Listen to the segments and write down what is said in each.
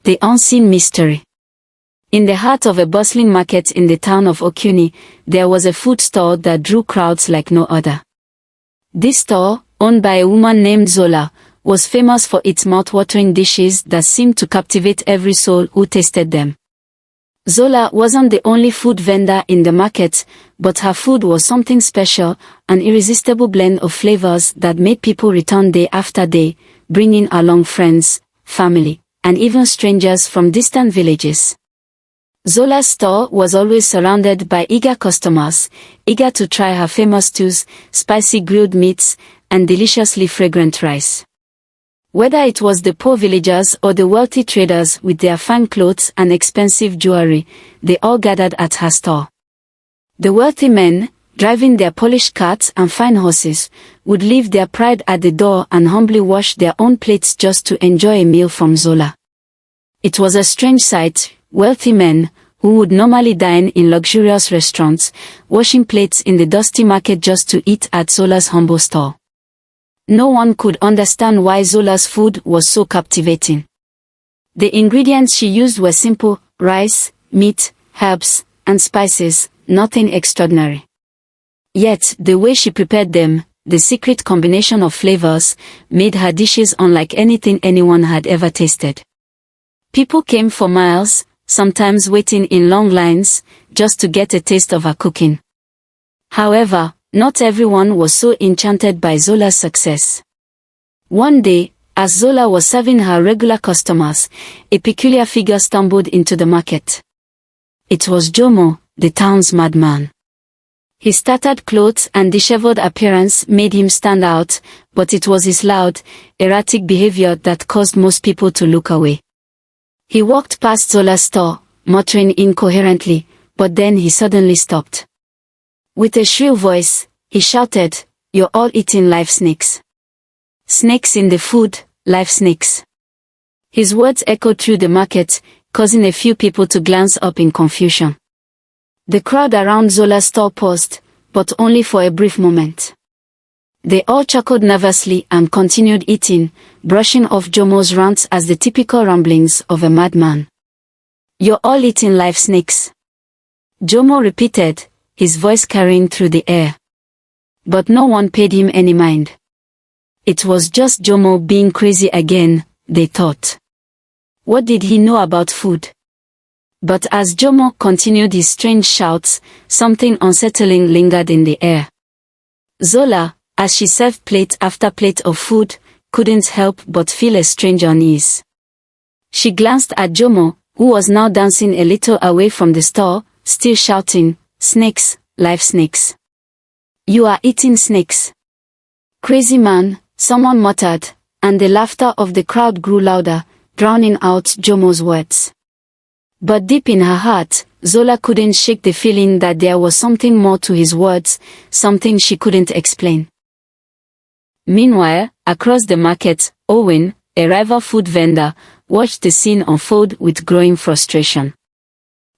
The unseen mystery. In the heart of a bustling market in the town of Okuni, there was a food store that drew crowds like no other. This store, owned by a woman named Zola, was famous for its mouth-watering dishes that seemed to captivate every soul who tasted them. Zola wasn't the only food vendor in the market, but her food was something special, an irresistible blend of flavors that made people return day after day, bringing along friends, family, and even strangers from distant villages. Zola's store was always surrounded by eager customers, eager to try her famous stews, spicy grilled meats, and deliciously fragrant rice. Whether it was the poor villagers or the wealthy traders with their fine clothes and expensive jewelry, they all gathered at her store. The wealthy men, driving their polished carts and fine horses, would leave their pride at the door and humbly wash their own plates just to enjoy a meal from Zola. It was a strange sight, wealthy men, who would normally dine in luxurious restaurants, washing plates in the dusty market just to eat at Zola's humble store. No one could understand why Zola's food was so captivating. The ingredients she used were simple: rice, meat, herbs, and spices, nothing extraordinary. Yet, the way she prepared them, the secret combination of flavors, made her dishes unlike anything anyone had ever tasted. People came for miles, sometimes waiting in long lines, just to get a taste of her cooking. However, not everyone was so enchanted by Zola's success. One day, as Zola was serving her regular customers, a peculiar figure stumbled into the market. It was Jomo, the town's madman. His tattered clothes and disheveled appearance made him stand out, but it was his loud, erratic behavior that caused most people to look away. He walked past Zola's store, muttering incoherently, but then he suddenly stopped. With a shrill voice, he shouted, "You're all eating live snakes. Snakes in the food, live snakes." His words echoed through the market, causing a few people to glance up in confusion. The crowd around Zola's store paused, but only for a brief moment. They all chuckled nervously and continued eating, brushing off Jomo's rants as the typical ramblings of a madman. "You're all eating live snakes," Jomo repeated, his voice carrying through the air. But no one paid him any mind. It was just Jomo being crazy again, they thought. What did he know about food? But as Jomo continued his strange shouts, something unsettling lingered in the air. Zola, as she served plate after plate of food, couldn't help but feel a strange unease. She glanced at Jomo, who was now dancing a little away from the store, still shouting, "Snakes, live snakes. You are eating snakes." "Crazy man," someone muttered, and the laughter of the crowd grew louder, drowning out Jomo's words. But deep in her heart, Zola couldn't shake the feeling that there was something more to his words, something she couldn't explain. Meanwhile, across the market, Owen, a rival food vendor, watched the scene unfold with growing frustration.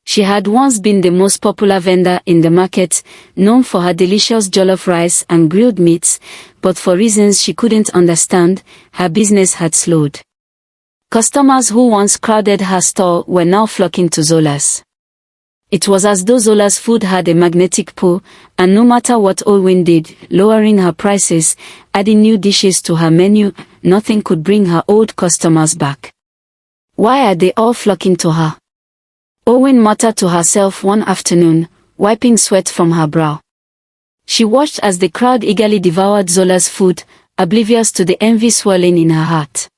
She had once been the most popular vendor in the market, known for her delicious jollof rice and grilled meats, but for reasons she couldn't understand, her business had slowed. Customers who once crowded her store were now flocking to Zola's. It was as though Zola's food had a magnetic pull, and no matter what Owen did, lowering her prices, adding new dishes to her menu, nothing could bring her old customers back. Why are they all flocking to her? Owen muttered to herself one afternoon, wiping sweat from her brow. She watched as the crowd eagerly devoured Zola's food, oblivious to the envy swirling in her heart.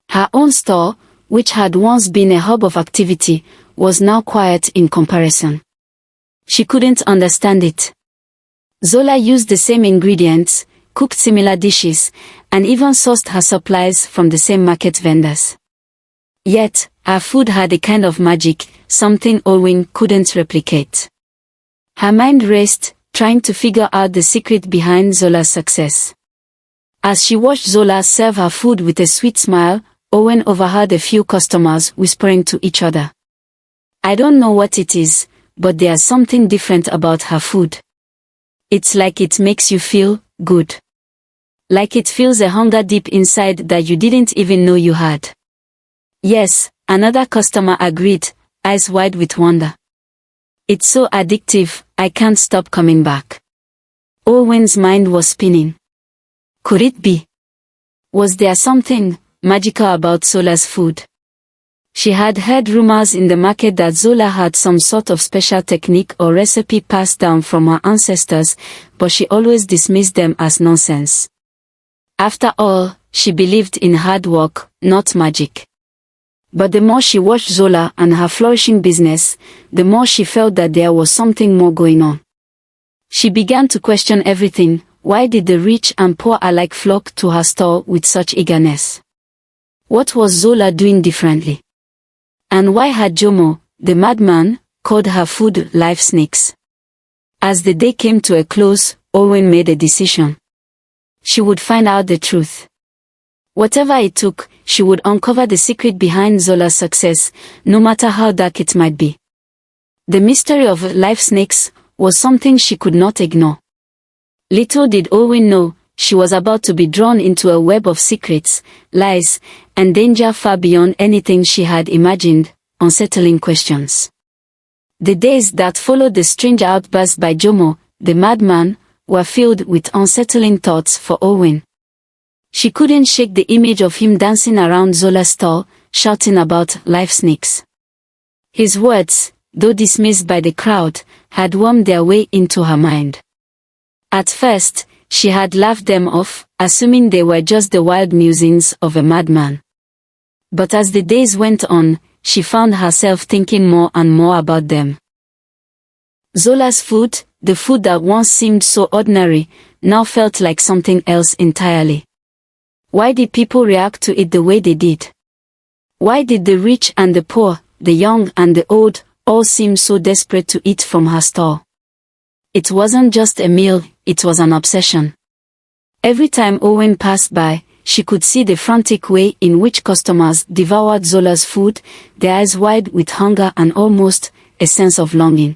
Her own store, which had once been a hub of activity, was now quiet in comparison. She couldn't understand it. Zola used the same ingredients, cooked similar dishes, and even sourced her supplies from the same market vendors. Yet, her food had a kind of magic, something Owen couldn't replicate. Her mind raced, trying to figure out the secret behind Zola's success. As she watched Zola serve her food with a sweet smile, Owen overheard a few customers whispering to each other. "I don't know what it is, but there's something different about her food. It's like it makes you feel good. Like it feels a hunger deep inside that you didn't even know you had." "Yes, Another customer agreed, eyes wide with wonder. It's so addictive, I can't stop coming back. Owen's mind was spinning. Could it be? Was there something magical about Zola's food? She had heard rumors in the market that Zola had some sort of special technique or recipe passed down from her ancestors, but she always dismissed them as nonsense. After all, she believed in hard work, not magic. But the more she watched Zola and her flourishing business, the more she felt that there was something more going on. She began to question everything. Why did the rich and poor alike flock to her store with such eagerness? What was Zola doing differently? And why had Jomo, the madman, called her food live snakes? As the day came to a close, Owen made a decision. She would find out the truth. Whatever it took, she would uncover the secret behind Zola's success, no matter how dark it might be. The mystery of live snakes was something she could not ignore. Little did Owen know, she was about to be drawn into a web of secrets, lies, and danger far beyond anything she had imagined, unsettling questions. The days that followed the strange outburst by Jomo, the madman, were filled with unsettling thoughts for Owen. She couldn't shake the image of him dancing around Zola's store, shouting about live snakes. His words, though dismissed by the crowd, had wormed their way into her mind. At first, she had laughed them off, assuming they were just the wild musings of a madman. But as the days went on, she found herself thinking more and more about them. Zola's food, the food that once seemed so ordinary, now felt like something else entirely. Why did people react to it the way they did? Why did the rich and the poor, the young and the old, all seem so desperate to eat from her store? It wasn't just a meal, it was an obsession. Every time Owen passed by, she could see the frantic way in which customers devoured Zola's food, their eyes wide with hunger and almost a sense of longing.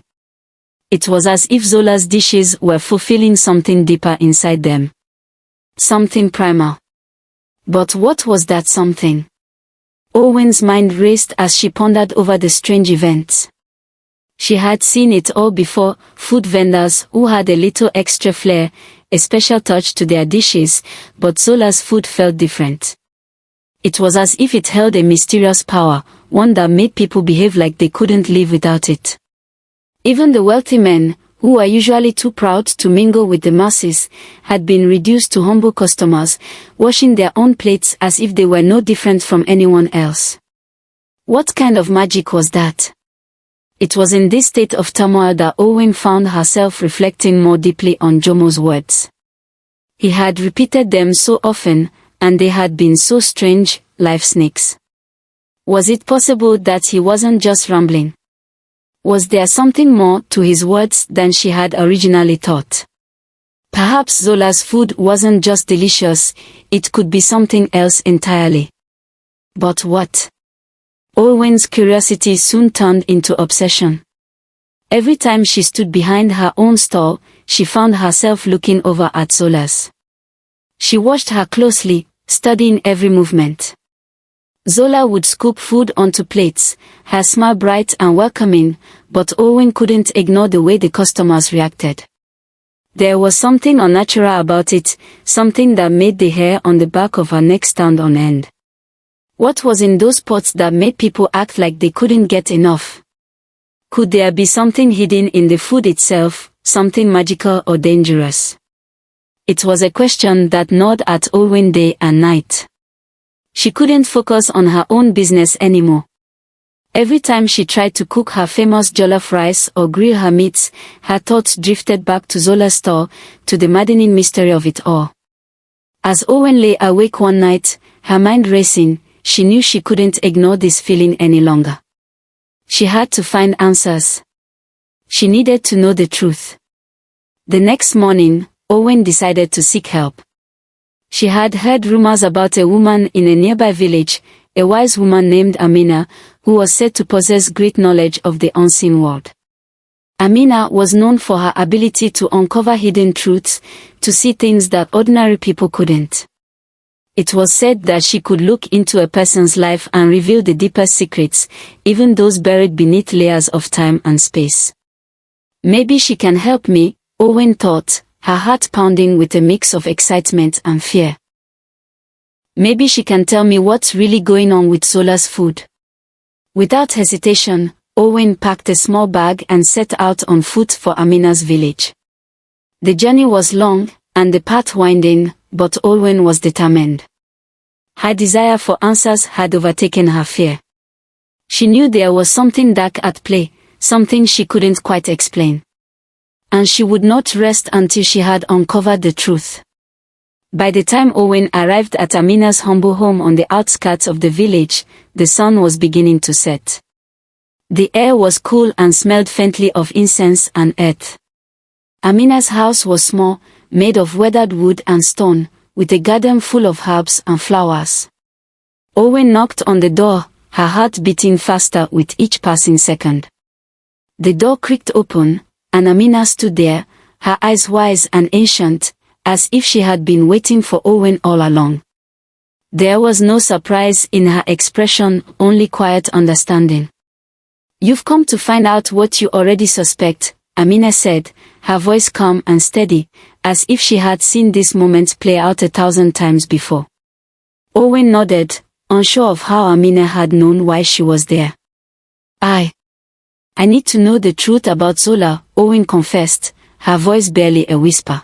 It was as if Zola's dishes were fulfilling something deeper inside them. Something primal. But what was that something? Owen's mind raced as she pondered over the strange events. She had seen it all before, food vendors who had a little extra flair, a special touch to their dishes, but Zola's food felt different. It was as if it held a mysterious power, one that made people behave like they couldn't live without it. Even the wealthy men, who were usually too proud to mingle with the masses, had been reduced to humble customers, washing their own plates as if they were no different from anyone else. What kind of magic was that? It was in this state of turmoil that Owen found herself reflecting more deeply on Jomo's words. He had repeated them so often, and they had been so strange, live snakes. Was it possible that he wasn't just rambling? Was there something more to his words than she had originally thought? Perhaps Zola's food wasn't just delicious, it could be something else entirely. But what? Owen's curiosity soon turned into obsession. Every time she stood behind her own stall, she found herself looking over at Zola's. She watched her closely, studying every movement. Zola would scoop food onto plates, her smile bright and welcoming, but Owen couldn't ignore the way the customers reacted. There was something unnatural about it, something that made the hair on the back of her neck stand on end. What was in those pots that made people act like they couldn't get enough? Could there be something hidden in the food itself, something magical or dangerous? It was a question that gnawed at Owen day and night. She couldn't focus on her own business anymore. Every time she tried to cook her famous jollof rice or grill her meats, her thoughts drifted back to Zola's store, to the maddening mystery of it all. As Owen lay awake one night, her mind racing, she knew she couldn't ignore this feeling any longer. She had to find answers. She needed to know the truth. The next morning, Owen decided to seek help. She had heard rumors about a woman in a nearby village, a wise woman named Amina, who was said to possess great knowledge of the unseen world. Amina was known for her ability to uncover hidden truths, to see things that ordinary people couldn't. It was said that she could look into a person's life and reveal the deepest secrets, even those buried beneath layers of time and space. Maybe she can help me, Owen thought, her heart pounding with a mix of excitement and fear. Maybe she can tell me what's really going on with Zola's food. Without hesitation, Owen packed a small bag and set out on foot for Amina's village. The journey was long, and the path winding, but Owen was determined. Her desire for answers had overtaken her fear. She knew there was something dark at play, something she couldn't quite explain. And she would not rest until she had uncovered the truth. By the time Owen arrived at Amina's humble home on the outskirts of the village, the sun was beginning to set. The air was cool and smelled faintly of incense and earth. Amina's house was small, made of weathered wood and stone, with a garden full of herbs and flowers. Owen knocked on the door, her heart beating faster with each passing second. The door creaked open, and Amina stood there, her eyes wise and ancient, as if she had been waiting for Owen all along. There was no surprise in her expression, only quiet understanding. "You've come to find out what you already suspect," Amina said, her voice calm and steady, as if she had seen this moment play out 1,000 times before. Owen nodded, unsure of how Amina had known why she was there. I need to know the truth about Zola," Owen confessed, her voice barely a whisper.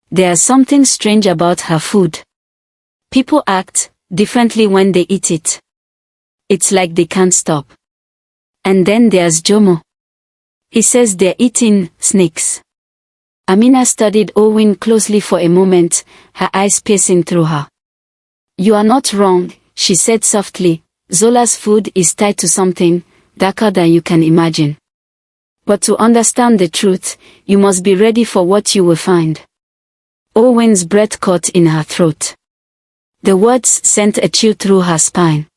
"There's something strange about her food. People act differently when they eat it. It's like they can't stop. And then there's Jomo. He says they're eating snakes." Amina studied Owen closely for a moment, her eyes piercing through her. "You are not wrong," she said softly. "Zola's food is tied to something darker than you can imagine. But to understand the truth, you must be ready for what you will find." Owen's breath caught in her throat. The words sent a chill through her spine.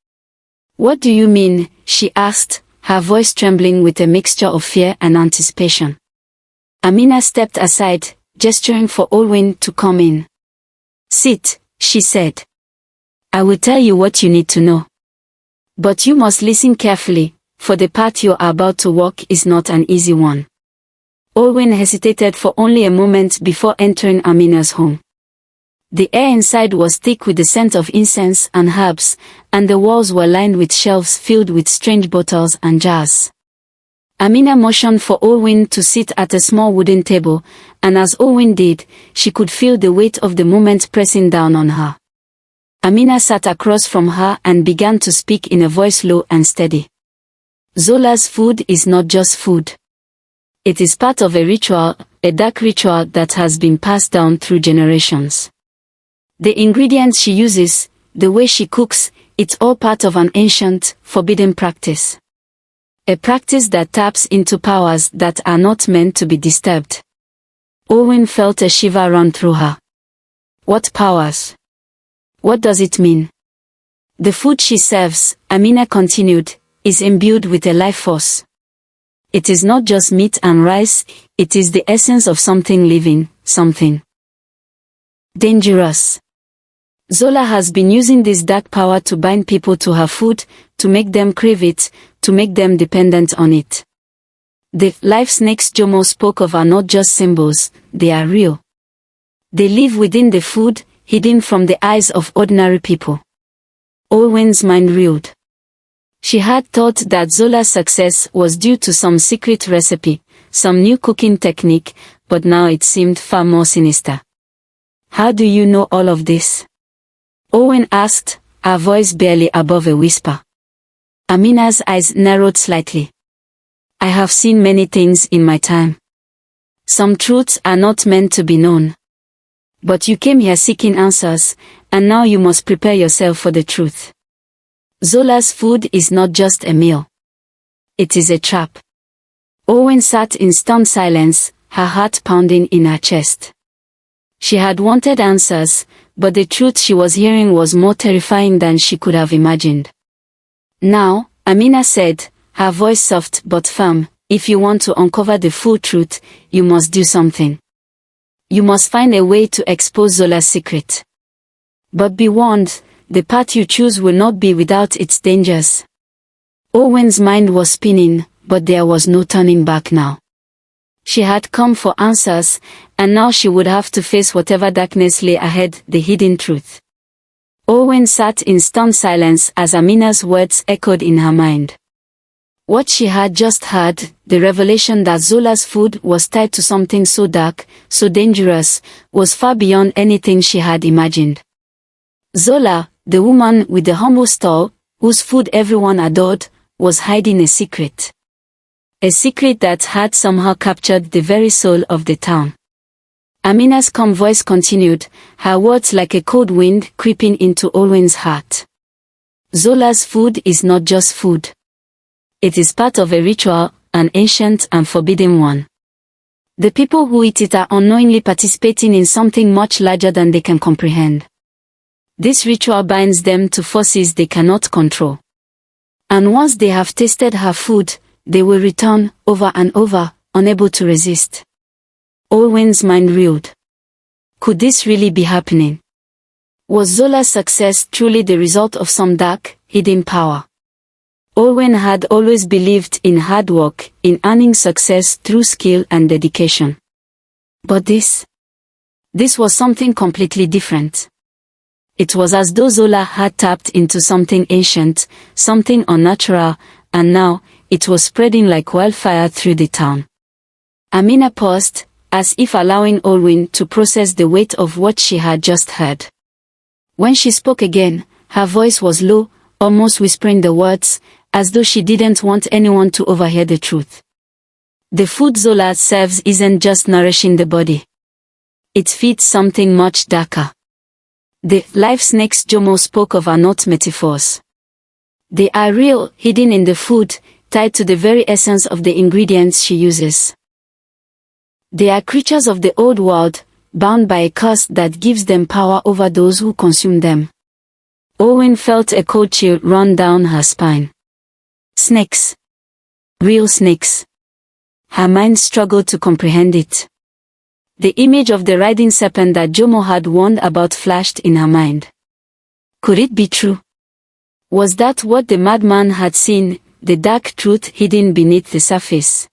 "What do you mean?" she asked, her voice trembling with a mixture of fear and anticipation. Amina stepped aside, gesturing for Owen to come in. "Sit," she said. "I will tell you what you need to know. But you must listen carefully, for the path you are about to walk is not an easy one." Owen hesitated for only a moment before entering Amina's home. The air inside was thick with the scent of incense and herbs, and the walls were lined with shelves filled with strange bottles and jars. Amina motioned for Owen to sit at a small wooden table, and as Owen did, she could feel the weight of the moment pressing down on her. Amina sat across from her and began to speak in a voice low and steady. "Zola's food is not just food. It is part of a ritual, a dark ritual that has been passed down through generations. The ingredients she uses, the way she cooks, it's all part of an ancient, forbidden practice. A practice that taps into powers that are not meant to be disturbed." Owen felt a shiver run through her. "What powers? What does it mean?" "The food she serves," Amina continued, "is imbued with a life force. It is not just meat and rice, it is the essence of something living, something dangerous. Zola has been using this dark power to bind people to her food, to make them crave it, to make them dependent on it. The life snakes Jomo spoke of are not just symbols, they are real. They live within the food, hidden from the eyes of ordinary people." Owen's mind reeled. She had thought that Zola's success was due to some secret recipe, some new cooking technique, but now it seemed far more sinister. "How do you know all of this?" Owen asked, her voice barely above a whisper. Amina's eyes narrowed slightly. "I have seen many things in my time. Some truths are not meant to be known. But you came here seeking answers, and now you must prepare yourself for the truth. Zola's food is not just a meal. It is a trap." Owen sat in stunned silence, her heart pounding in her chest. She had wanted answers, but the truth she was hearing was more terrifying than she could have imagined. "Now," Amina said, her voice soft but firm, "if you want to uncover the full truth, you must do something. You must find a way to expose Zola's secret. But be warned, the path you choose will not be without its dangers. Owen's mind was spinning, but there was no turning back now. She had come for answers, and now she would have to face whatever darkness lay ahead, the hidden truth. Owen sat in stunned silence as Amina's words echoed in her mind. What she had just heard, the revelation that Zola's food was tied to something so dark, so dangerous, was far beyond anything she had imagined. Zola, the woman with the humble stall, whose food everyone adored, was hiding a secret. A secret that had somehow captured the very soul of the town. Amina's calm voice continued, her words like a cold wind creeping into Owen's heart. Zola's food is not just food. It is part of a ritual, an ancient and forbidden one. The people who eat it are unknowingly participating in something much larger than they can comprehend. This ritual binds them to forces they cannot control. And once they have tasted her food, they will return, over and over, unable to resist. Owen's mind reeled. Could this really be happening? Was Zola's success truly the result of some dark, hidden power? Owen had always believed in hard work, in earning success through skill and dedication. But this was something completely different. It was as though Zola had tapped into something ancient, something unnatural, and now, it was spreading like wildfire through the town. Amina paused, as if allowing Owen to process the weight of what she had just heard. When she spoke again, her voice was low, almost whispering the words, as though she didn't want anyone to overhear the truth. The food Zola serves isn't just nourishing the body. It feeds something much darker. The life snakes Jomo spoke of are not metaphors. They are real, hidden in the food, tied to the very essence of the ingredients she uses. They are creatures of the old world, bound by a curse that gives them power over those who consume them. Owen felt a cold chill run down her spine. Snakes. Real snakes. Her mind struggled to comprehend it. The image of the riding serpent that Jomo had warned about flashed in her mind. Could it be true? Was that what the madman had seen, the dark truth hidden beneath the surface?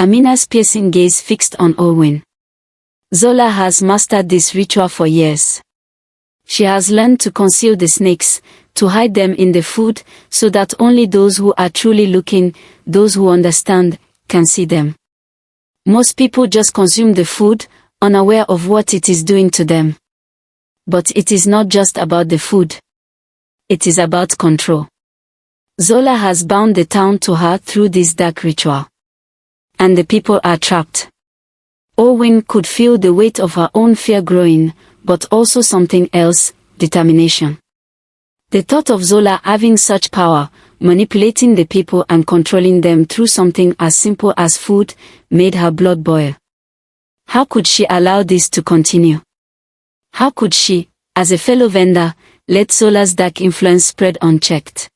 Amina's piercing gaze fixed on Owen. Zola has mastered this ritual for years. She has learned to conceal the snakes, to hide them in the food, so that only those who are truly looking, those who understand, can see them. Most people just consume the food, unaware of what it is doing to them. But it is not just about the food. It is about control. Zola has bound the town to her through this dark ritual. And the people are trapped. Owen could feel the weight of her own fear growing, but also something else, determination. The thought of Zola having such power, manipulating the people and controlling them through something as simple as food, made her blood boil. How could she allow this to continue? How could she, as a fellow vendor, let Zola's dark influence spread unchecked?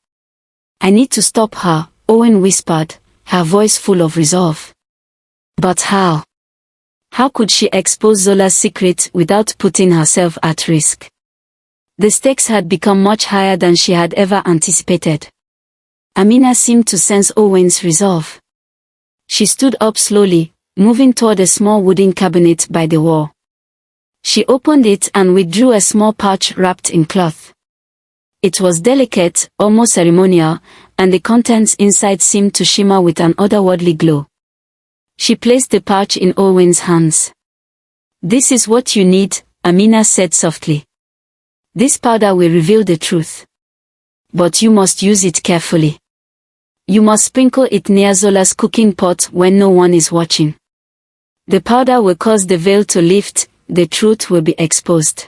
I need to stop her, Owen whispered, her voice full of resolve. But how? How could she expose Zola's secret without putting herself at risk? The stakes had become much higher than she had ever anticipated. Amina seemed to sense Owen's resolve. She stood up slowly, moving toward a small wooden cabinet by the wall. She opened it and withdrew a small pouch wrapped in cloth. It was delicate, almost ceremonial, and the contents inside seemed to shimmer with an otherworldly glow. She placed the pouch in Owen's hands. "This is what you need," Amina said softly. "This powder will reveal the truth. But you must use it carefully. You must sprinkle it near Zola's cooking pot when no one is watching. The powder will cause the veil to lift, the truth will be exposed.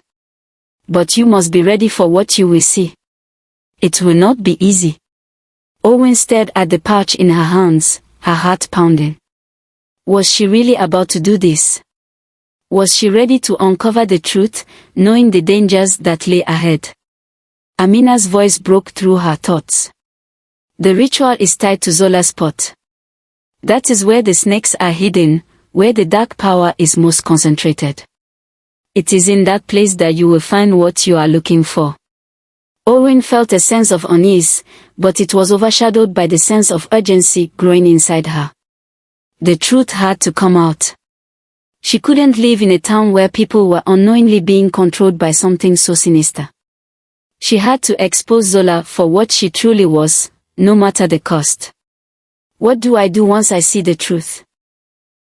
But you must be ready for what you will see. It will not be easy." Owen stared at the pouch in her hands, her heart pounding. Was she really about to do this? Was she ready to uncover the truth, knowing the dangers that lay ahead? Amina's voice broke through her thoughts. "The ritual is tied to Zola's pot. That is where the snakes are hidden, where the dark power is most concentrated. It is in that place that you will find what you are looking for. Owen felt a sense of unease, but it was overshadowed by the sense of urgency growing inside her. The truth had to come out. She couldn't live in a town where people were unknowingly being controlled by something so sinister. She had to expose Zola for what she truly was, no matter the cost. What do I do once I see the truth?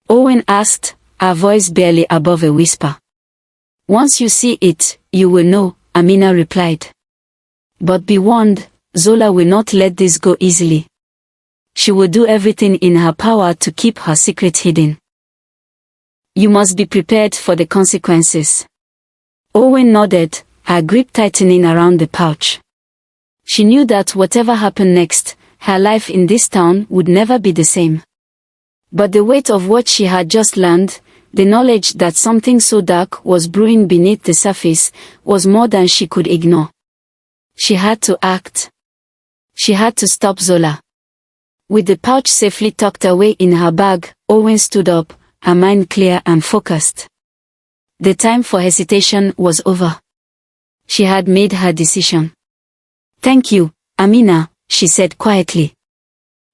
Owen asked, her voice barely above a whisper. Once you see it, you will know, Amina replied. But be warned, Zola will not let this go easily. She will do everything in her power to keep her secret hidden. You must be prepared for the consequences. Owen nodded, her grip tightening around the pouch. She knew that whatever happened next, her life in this town would never be the same. But the weight of what she had just learned, the knowledge that something so dark was brewing beneath the surface, was more than she could ignore. She had to act. She had to stop Zola. With the pouch safely tucked away in her bag, Owen stood up, her mind clear and focused. The time for hesitation was over. She had made her decision. Thank you, Amina, she said quietly.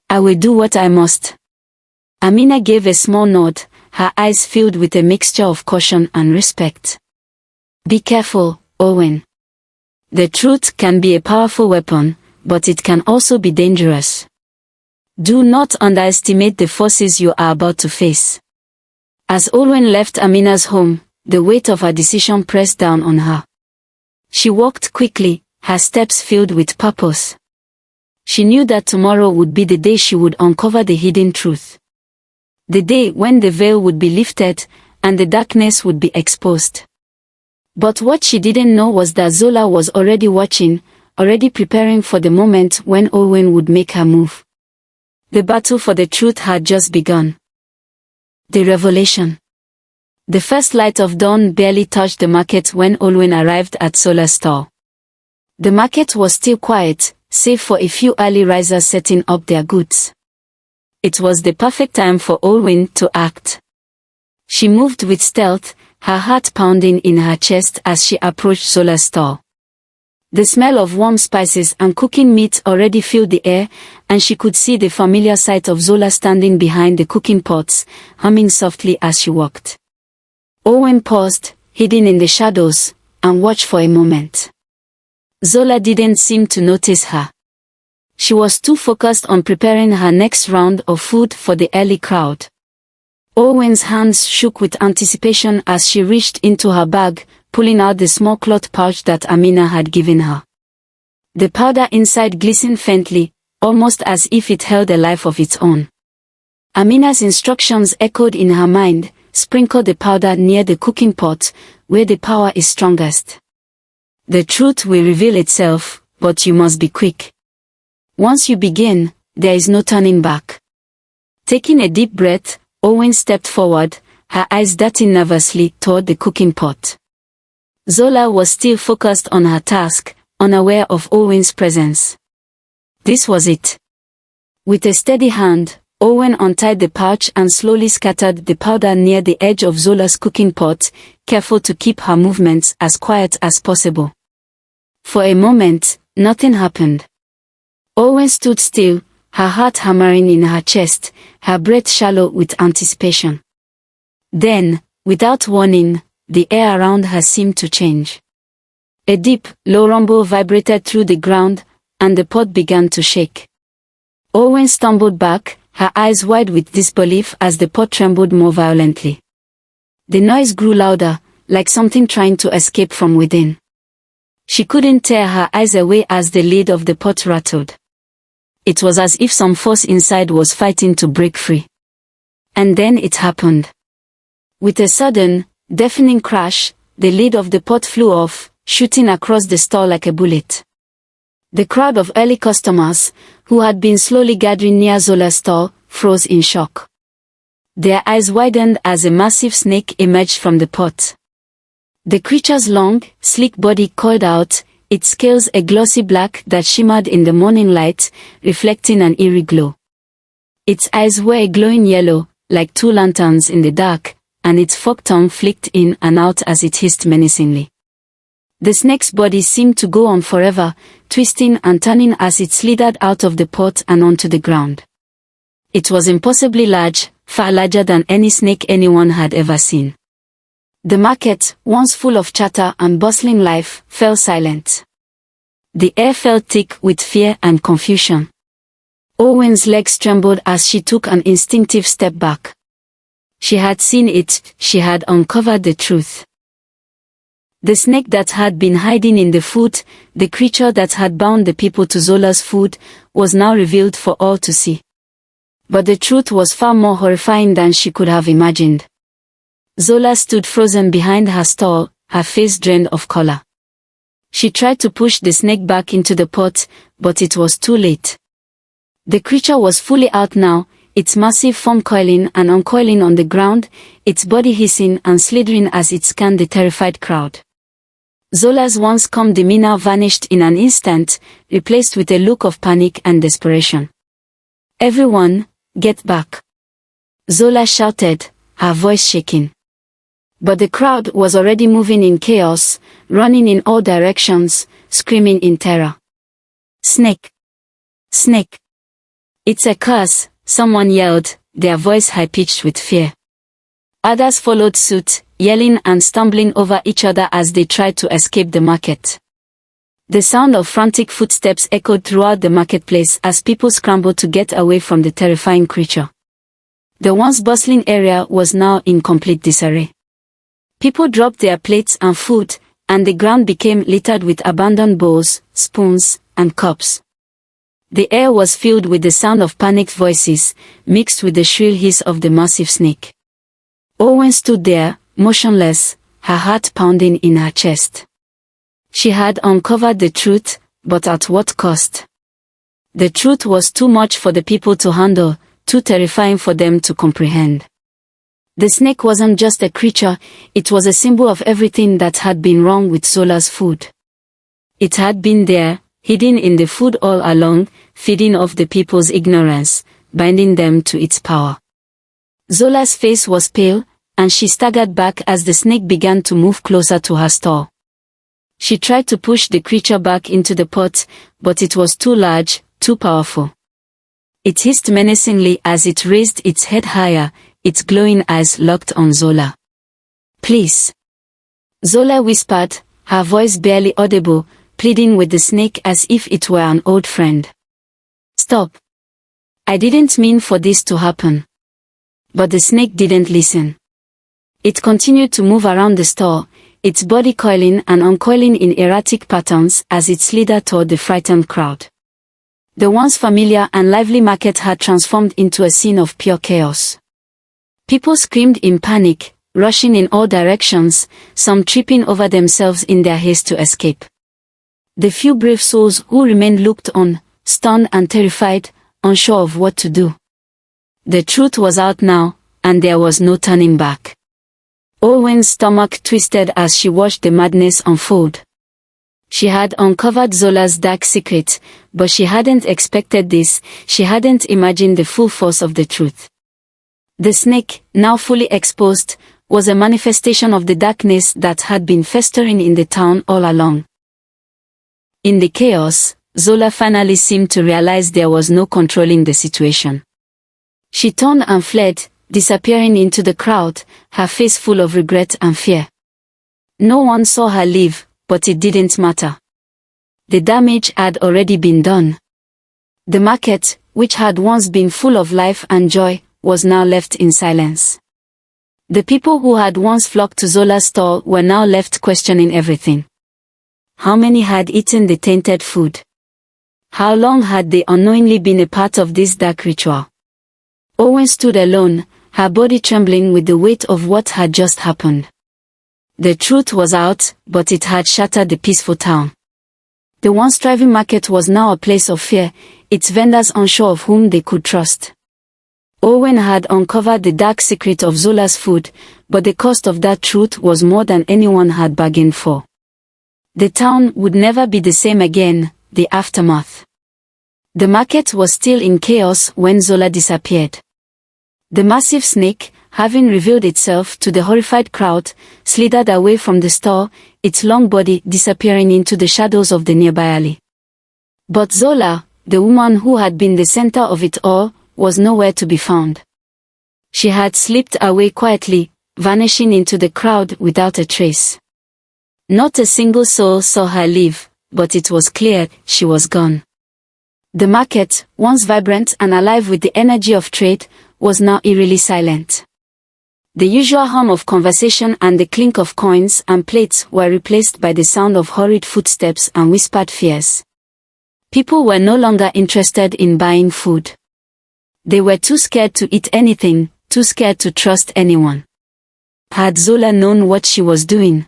I will do what I must. Amina gave a small nod, her eyes filled with a mixture of caution and respect. Be careful, Owen. The truth can be a powerful weapon, but it can also be dangerous. Do not underestimate the forces you are about to face. As Owen left Amina's home, the weight of her decision pressed down on her. She walked quickly, her steps filled with purpose. She knew that tomorrow would be the day she would uncover the hidden truth. The day when the veil would be lifted, and the darkness would be exposed. But what she didn't know was that Zola was already watching, already preparing for the moment when Owen would make her move. The battle for the truth had just begun. The revelation. The first light of dawn barely touched the market when Owen arrived at Zola's store. The market was still quiet, save for a few early risers setting up their goods. It was the perfect time for Owen to act. She moved with stealth, her heart pounding in her chest as she approached Zola's store. The smell of warm spices and cooking meat already filled the air, and she could see the familiar sight of Zola standing behind the cooking pots, humming softly as she walked. Owen paused, hidden in the shadows, and watched for a moment. Zola didn't seem to notice her. She was too focused on preparing her next round of food for the early crowd. Owen's hands shook with anticipation as she reached into her bag, pulling out the small cloth pouch that Amina had given her. The powder inside glistened faintly, almost as if it held a life of its own. Amina's instructions echoed in her mind: sprinkle the powder near the cooking pot, where the power is strongest. The truth will reveal itself, but you must be quick. Once you begin, there is no turning back. Taking a deep breath, Owen stepped forward, her eyes darting nervously toward the cooking pot. Zola was still focused on her task, unaware of Owen's presence. This was it. With a steady hand, Owen untied the pouch and slowly scattered the powder near the edge of Zola's cooking pot, careful to keep her movements as quiet as possible. For a moment, nothing happened. Owen stood still, her heart hammering in her chest, her breath shallow with anticipation. Then, without warning, the air around her seemed to change. A deep, low rumble vibrated through the ground, and the pot began to shake. Owen stumbled back, her eyes wide with disbelief as the pot trembled more violently. The noise grew louder, like something trying to escape from within. She couldn't tear her eyes away as the lid of the pot rattled. It was as if some force inside was fighting to break free. And then it happened. With a sudden, deafening crash, the lid of the pot flew off, shooting across the store like a bullet. The crowd of early customers, who had been slowly gathering near Zola's store, froze in shock. Their eyes widened as a massive snake emerged from the pot. The creature's long, sleek body coiled out, its scales a glossy black that shimmered in the morning light, reflecting an eerie glow. Its eyes were a glowing yellow, like two lanterns in the dark, and its forked tongue flicked in and out as it hissed menacingly. The snake's body seemed to go on forever, twisting and turning as it slithered out of the pot and onto the ground. It was impossibly large, far larger than any snake anyone had ever seen. The market, once full of chatter and bustling life, fell silent. The air felt thick with fear and confusion. Owen's legs trembled as she took an instinctive step back. She had seen it, she had uncovered the truth. The snake that had been hiding in the food, the creature that had bound the people to Zola's food, was now revealed for all to see. But the truth was far more horrifying than she could have imagined. Zola stood frozen behind her stall, her face drained of color. She tried to push the snake back into the pot, but it was too late. The creature was fully out now, its massive form coiling and uncoiling on the ground, its body hissing and slithering as it scanned the terrified crowd. Zola's once calm demeanor vanished in an instant, replaced with a look of panic and desperation. "Everyone, get back!" Zola shouted, her voice shaking. But the crowd was already moving in chaos, running in all directions, screaming in terror. "Snake! Snake! It's a curse!" someone yelled, their voice high-pitched with fear. Others followed suit, yelling and stumbling over each other as they tried to escape the market. The sound of frantic footsteps echoed throughout the marketplace as people scrambled to get away from the terrifying creature. The once bustling area was now in complete disarray. People dropped their plates and food, and the ground became littered with abandoned bowls, spoons, and cups. The air was filled with the sound of panicked voices, mixed with the shrill hiss of the massive snake. Owen stood there, motionless, her heart pounding in her chest. She had uncovered the truth, but at what cost? The truth was too much for the people to handle, too terrifying for them to comprehend. The snake wasn't just a creature, it was a symbol of everything that had been wrong with Zola's food. It had been there, hidden in the food all along, feeding off the people's ignorance, binding them to its power. Zola's face was pale, and she staggered back as the snake began to move closer to her stall. She tried to push the creature back into the pot, but it was too large, too powerful. It hissed menacingly as it raised its head higher, its glowing eyes locked on Zola. "Please," Zola whispered, her voice barely audible, pleading with the snake as if it were an old friend. "Stop. I didn't mean for this to happen." But the snake didn't listen. It continued to move around the store, its body coiling and uncoiling in erratic patterns as it slithered toward the frightened crowd. The once familiar and lively market had transformed into a scene of pure chaos. People screamed in panic, rushing in all directions, some tripping over themselves in their haste to escape. The few brave souls who remained looked on, stunned and terrified, unsure of what to do. The truth was out now, and there was no turning back. Owen's stomach twisted as she watched the madness unfold. She had uncovered Zola's dark secret, but she hadn't expected this, she hadn't imagined the full force of the truth. The snake, now fully exposed, was a manifestation of the darkness that had been festering in the town all along. In the chaos, Zola finally seemed to realize there was no controlling the situation. She turned and fled, disappearing into the crowd, her face full of regret and fear. No one saw her leave, but it didn't matter. The damage had already been done. The market, which had once been full of life and joy, was now left in silence. The people who had once flocked to Zola's stall were now left questioning everything. How many had eaten the tainted food? How long had they unknowingly been a part of this dark ritual? Owen stood alone, her body trembling with the weight of what had just happened. The truth was out, but it had shattered the peaceful town. The once thriving market was now a place of fear, its vendors unsure of whom they could trust. Owen had uncovered the dark secret of Zola's food, but the cost of that truth was more than anyone had bargained for. The town would never be the same again, the aftermath. The market was still in chaos when Zola disappeared. The massive snake, having revealed itself to the horrified crowd, slithered away from the store, its long body disappearing into the shadows of the nearby alley. But Zola, the woman who had been the center of it all, was nowhere to be found. She had slipped away quietly, vanishing into the crowd without a trace. Not a single soul saw her leave, but it was clear she was gone. The market, once vibrant and alive with the energy of trade, was now eerily silent. The usual hum of conversation and the clink of coins and plates were replaced by the sound of hurried footsteps and whispered fears. People were no longer interested in buying food. They were too scared to eat anything, too scared to trust anyone. Had Zola known what she was doing?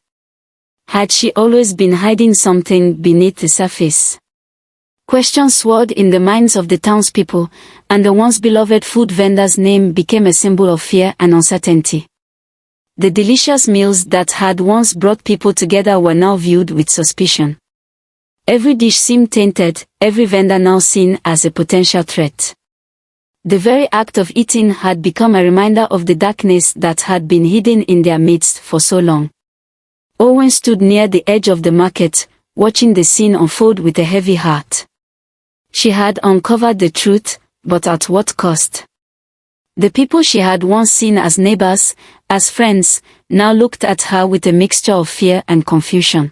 Had she always been hiding something beneath the surface? Questions swirled in the minds of the townspeople, and the once beloved food vendor's name became a symbol of fear and uncertainty. The delicious meals that had once brought people together were now viewed with suspicion. Every dish seemed tainted, every vendor now seen as a potential threat. The very act of eating had become a reminder of the darkness that had been hidden in their midst for so long. Owen stood near the edge of the market, watching the scene unfold with a heavy heart. She had uncovered the truth, but at what cost? The people she had once seen as neighbors, as friends, now looked at her with a mixture of fear and confusion.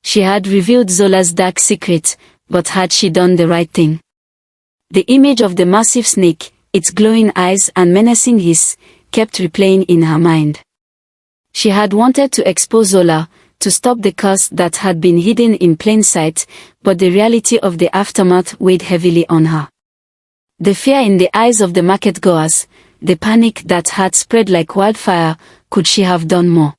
She had revealed Zola's dark secret, but had she done the right thing? The image of the massive snake, its glowing eyes and menacing hiss, kept replaying in her mind. She had wanted to expose Zola, to stop the curse that had been hidden in plain sight, but the reality of the aftermath weighed heavily on her. The fear in the eyes of the market-goers, the panic that had spread like wildfire, could she have done more?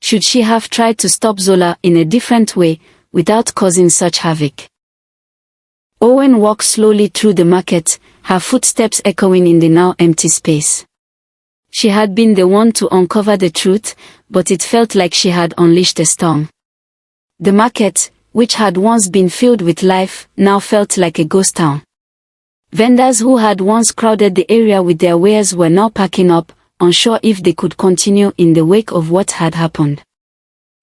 Should she have tried to stop Zola in a different way, without causing such havoc? Owen walked slowly through the market, her footsteps echoing in the now empty space. She had been the one to uncover the truth, but it felt like she had unleashed a storm. The market, which had once been filled with life, now felt like a ghost town. Vendors who had once crowded the area with their wares were now packing up, unsure if they could continue in the wake of what had happened.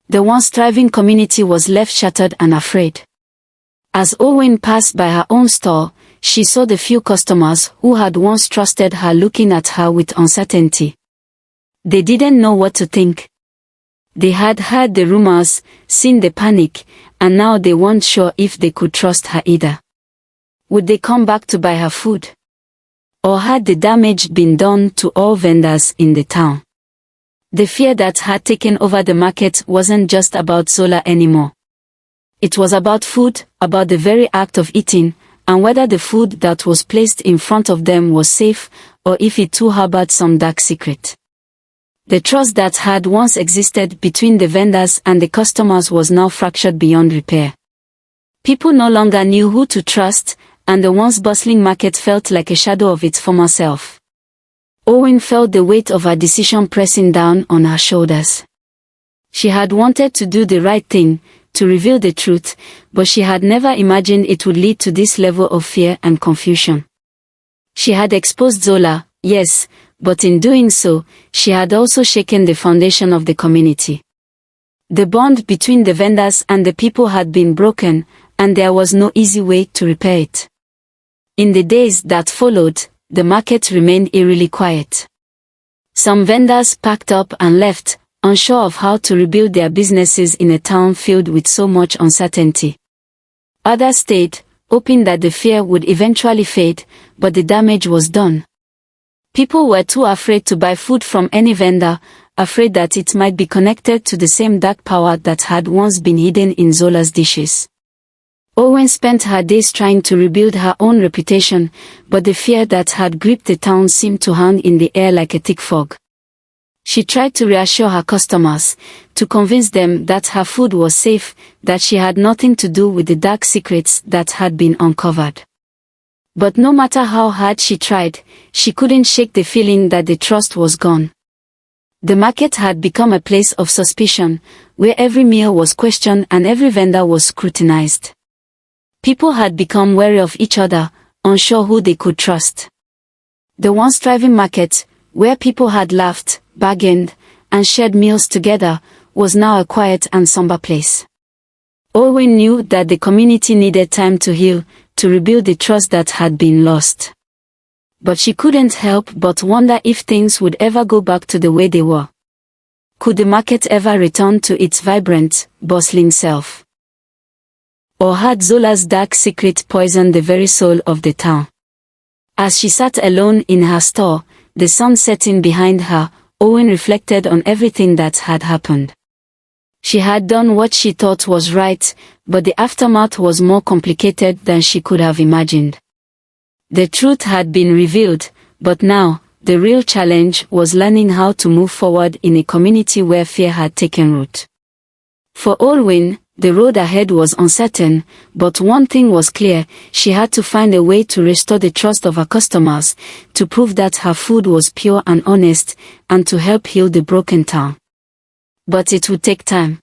The once thriving community was left shattered and afraid. As Owen passed by her own store, she saw the few customers who had once trusted her looking at her with uncertainty. They didn't know what to think. They had heard the rumors, seen the panic, and now they weren't sure if they could trust her either. Would they come back to buy her food? Or had the damage been done to all vendors in the town? The fear that had taken over the market wasn't just about Zola anymore. It was about food, about the very act of eating, and whether the food that was placed in front of them was safe, or if it too harbored some dark secret. The trust that had once existed between the vendors and the customers was now fractured beyond repair. People no longer knew who to trust, and the once bustling market felt like a shadow of its former self. Owen felt the weight of her decision pressing down on her shoulders. She had wanted to do the right thing, to reveal the truth, but she had never imagined it would lead to this level of fear and confusion. She had exposed Zola, yes, but in doing so, she had also shaken the foundation of the community. The bond between the vendors and the people had been broken, and there was no easy way to repair it. In the days that followed, the market remained eerily quiet. Some vendors packed up and left, unsure of how to rebuild their businesses in a town filled with so much uncertainty. Others stayed, hoping that the fear would eventually fade, but the damage was done. People were too afraid to buy food from any vendor, afraid that it might be connected to the same dark power that had once been hidden in Zola's dishes. Owen spent her days trying to rebuild her own reputation, but the fear that had gripped the town seemed to hang in the air like a thick fog. She tried to reassure her customers, to convince them that her food was safe, that she had nothing to do with the dark secrets that had been uncovered. But no matter how hard she tried, she couldn't shake the feeling that the trust was gone. The market had become a place of suspicion, where every meal was questioned and every vendor was scrutinized. People had become wary of each other, unsure who they could trust. The once thriving market, where people had laughed, bargained, and shared meals together, was now a quiet and somber place. Owen knew that the community needed time to heal, to rebuild the trust that had been lost. But she couldn't help but wonder if things would ever go back to the way they were. Could the market ever return to its vibrant, bustling self? Or had Zola's dark secret poisoned the very soul of the town? As she sat alone in her store, the sun setting behind her, Owen reflected on everything that had happened. She had done what she thought was right, but the aftermath was more complicated than she could have imagined. The truth had been revealed, but now, the real challenge was learning how to move forward in a community where fear had taken root. For Owen, the road ahead was uncertain, but one thing was clear: she had to find a way to restore the trust of her customers, to prove that her food was pure and honest, and to help heal the broken town. But it would take time.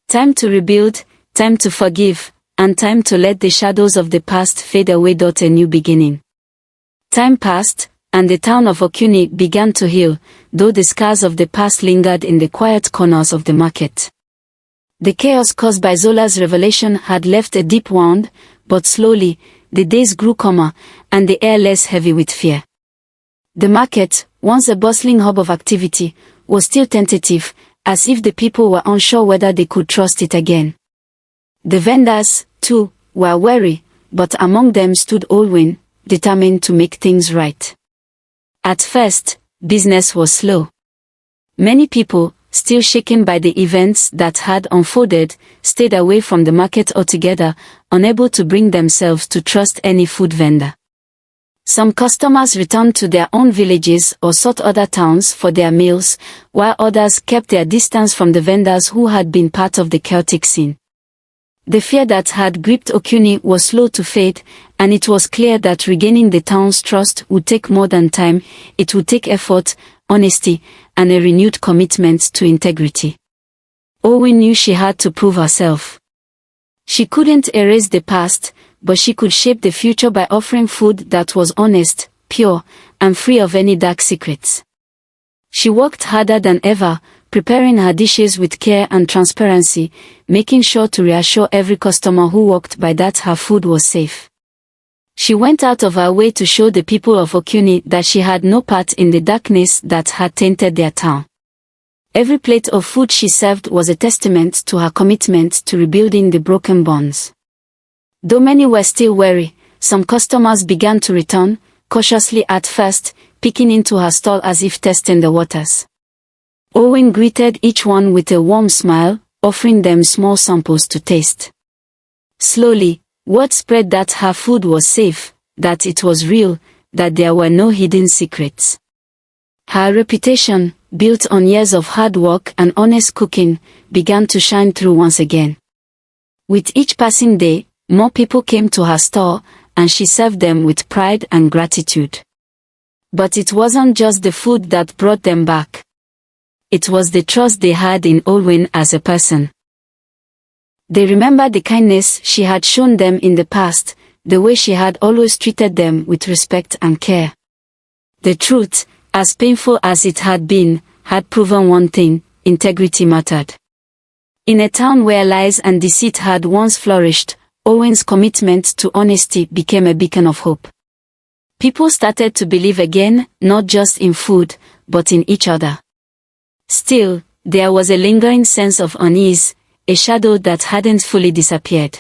Time to rebuild, time to forgive, and time to let the shadows of the past fade away. A new beginning. Time passed, and the town of Okuni began to heal, though the scars of the past lingered in the quiet corners of the market. The chaos caused by Zola's revelation had left a deep wound, but slowly, the days grew calmer, and the air less heavy with fear. The market, once a bustling hub of activity, was still tentative, as if the people were unsure whether they could trust it again. The vendors, too, were wary, but among them stood Owen, determined to make things right. At first, business was slow. Many people, still shaken by the events that had unfolded, stayed away from the market altogether, unable to bring themselves to trust any food vendor. Some customers returned to their own villages or sought other towns for their meals, while others kept their distance from the vendors who had been part of the chaotic scene. The fear that had gripped Okuni was slow to fade, and it was clear that regaining the town's trust would take more than time. It would take effort, honesty, and a renewed commitment to integrity. Owen knew she had to prove herself. She couldn't erase the past, but she could shape the future by offering food that was honest, pure, and free of any dark secrets. She worked harder than ever, preparing her dishes with care and transparency, making sure to reassure every customer who walked by that her food was safe. She went out of her way to show the people of Okuni that she had no part in the darkness that had tainted their town. Every plate of food she served was a testament to her commitment to rebuilding the broken bonds. Though many were still wary, some customers began to return, cautiously at first, peeking into her stall as if testing the waters. Owen greeted each one with a warm smile, offering them small samples to taste. Slowly, word spread that her food was safe, that it was real, that there were no hidden secrets. Her reputation, built on years of hard work and honest cooking, began to shine through once again. With each passing day, more people came to her store, and she served them with pride and gratitude. But it wasn't just the food that brought them back. It was the trust they had in Owen as a person. They remembered the kindness she had shown them in the past, the way she had always treated them with respect and care. The truth, as painful as it had been, had proven one thing: integrity mattered. In a town where lies and deceit had once flourished, Owen's commitment to honesty became a beacon of hope. People started to believe again, not just in food, but in each other. Still, there was a lingering sense of unease, a shadow that hadn't fully disappeared.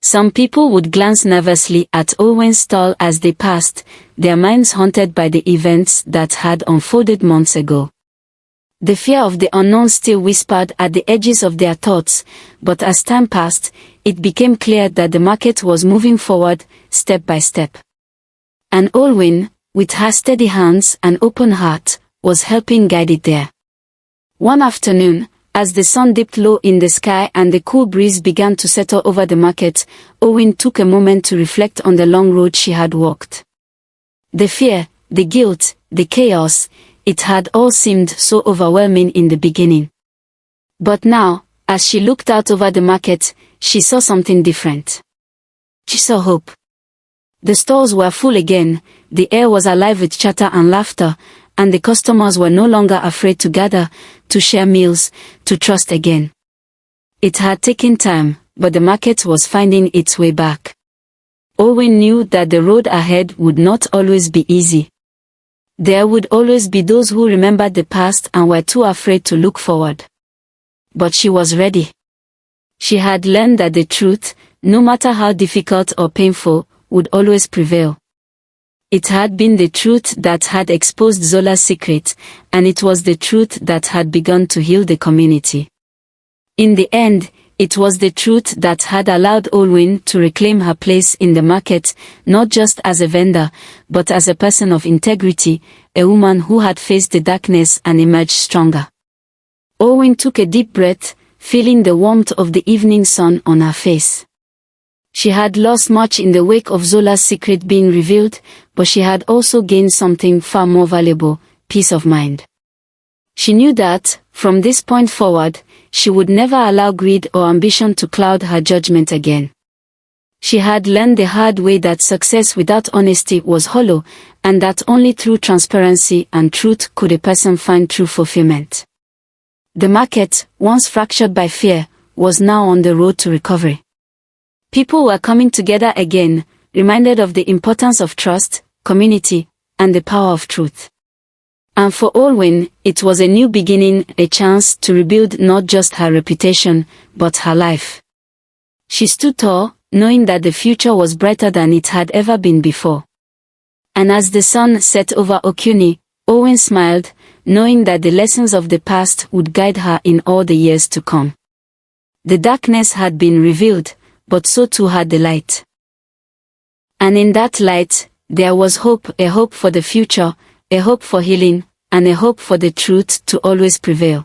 Some people would glance nervously at Owen's stall as they passed, their minds haunted by the events that had unfolded months ago. The fear of the unknown still whispered at the edges of their thoughts, but as time passed, it became clear that the market was moving forward, step by step. And Owen, with her steady hands and open heart, was helping guide it there. One afternoon, as the sun dipped low in the sky and the cool breeze began to settle over the market, Owen took a moment to reflect on the long road she had walked. The fear, the guilt, the chaos, it had all seemed so overwhelming in the beginning. But now, as she looked out over the market, she saw something different. She saw hope. The stalls were full again, the air was alive with chatter and laughter, and the customers were no longer afraid to gather, to share meals, to trust again. It had taken time, but the market was finding its way back. Owen knew that the road ahead would not always be easy. There would always be those who remembered the past and were too afraid to look forward. But she was ready. She had learned that the truth, no matter how difficult or painful, would always prevail. It had been the truth that had exposed Zola's secret, and it was the truth that had begun to heal the community. In the end, it was the truth that had allowed Olwyn to reclaim her place in the market, not just as a vendor, but as a person of integrity, a woman who had faced the darkness and emerged stronger. Olwyn took a deep breath, feeling the warmth of the evening sun on her face. She had lost much in the wake of Zola's secret being revealed, but she had also gained something far more valuable, peace of mind. She knew that, from this point forward, she would never allow greed or ambition to cloud her judgment again. She had learned the hard way that success without honesty was hollow, and that only through transparency and truth could a person find true fulfillment. The market, once fractured by fear, was now on the road to recovery. People were coming together again, reminded of the importance of trust, community, and the power of truth. And for Olwyn, it was a new beginning, a chance to rebuild not just her reputation, but her life. She stood tall, knowing that the future was brighter than it had ever been before. And as the sun set over Okuni, Olwyn smiled, knowing that the lessons of the past would guide her in all the years to come. The darkness had been revealed, but so too had the light. And in that light, there was hope, a hope for the future, a hope for healing, and a hope for the truth to always prevail.